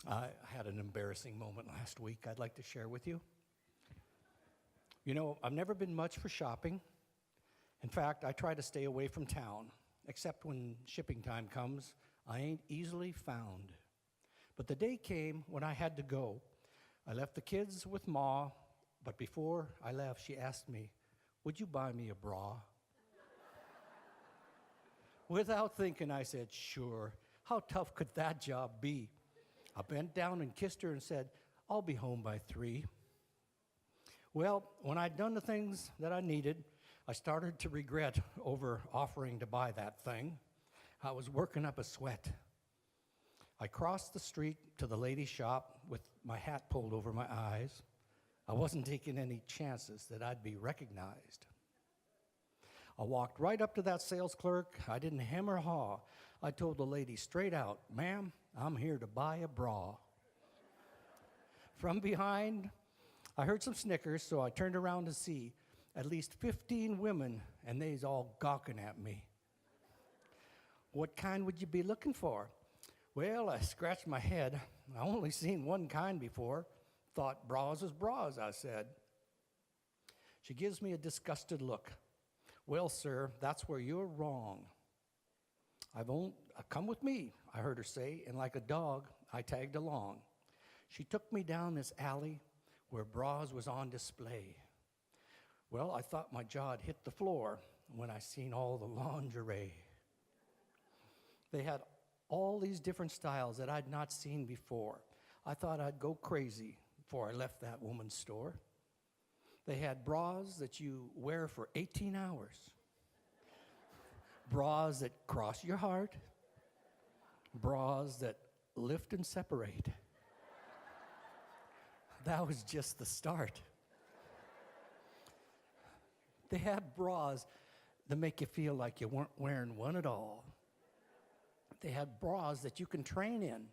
I had an embarrassing moment last week I'd like to share with you. You know, I've never been much for shopping. In fact, I try to stay away from town, except when shipping time comes. I ain't easily found. But the day came when I had to go. I left the kids with Ma, but before I left, she asked me, "Would you buy me a bra?" Without thinking, I said, "Sure. How tough could that job be?" I bent down and kissed her and said, "I'll be home by 3. Well, when I'd done the things that I needed, I started to regret over offering to buy that thing. I was working up a sweat. I crossed the street to the ladies' shop with my hat pulled over my eyes. I wasn't taking any chances that I'd be recognized. I walked right up to that sales clerk. I didn't hem or haw. I told the lady straight out, "Ma'am, I'm here to buy a bra." From behind, I heard some snickers, so I turned around to see at least 15 women, and they's all gawking at me. "What kind would you be looking for?" Well, I scratched my head. I only seen one kind before. Thought bras is bras, I said. She gives me a disgusted look. "Well, sir, that's where you're wrong. Come with me," I heard her say, and like a dog, I tagged along. She took me down this alley where bras was on display. Well, I thought my jaw had hit the floor when I seen all the lingerie. They had all these different styles that I'd not seen before. I thought I'd go crazy before I left that woman's store. They had bras that you wear for 18 hours. Bras that cross your heart. Bras that lift and separate. That was just the start. They had bras that make you feel like you weren't wearing one at all. They had bras that you can train in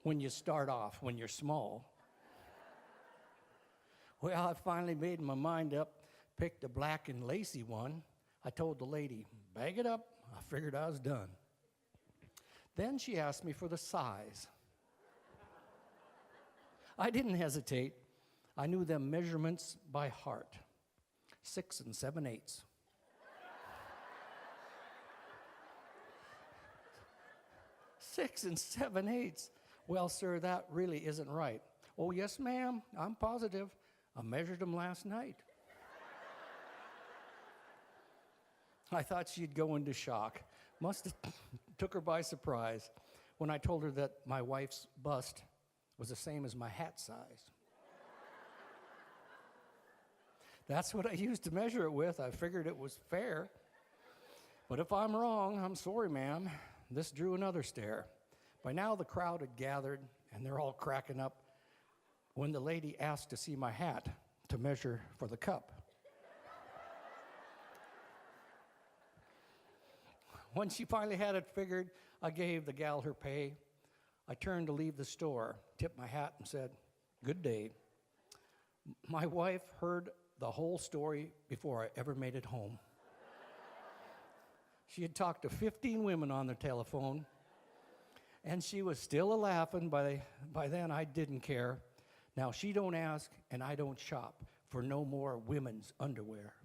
when you start off, when you're small. Well, I finally made my mind up, picked a black and lacy one. I told the lady, "Bag it up." I figured I was done. Then she asked me for the size. I didn't hesitate. I knew them measurements by heart. 6 7/8. 6 7/8. Well, sir, that really isn't right. "Oh, yes, ma'am, I'm positive. I measured them last night." I thought she'd go into shock. Must have took her by surprise when I told her that my wife's bust was the same as my hat size. That's what I used to measure it with. I figured it was fair. But if I'm wrong, I'm sorry, ma'am. This drew another stare. By now, the crowd had gathered, and they're all cracking up when the lady asked to see my hat to measure for the cup. When she finally had it figured, I gave the gal her pay. I turned to leave the store, tipped my hat, and said, "Good day." My wife heard the whole story before I ever made it home. She had talked to 15 women on the telephone, and she was still a-laughing. By then, I didn't care. Now, she don't ask, and I don't shop for no more women's underwear.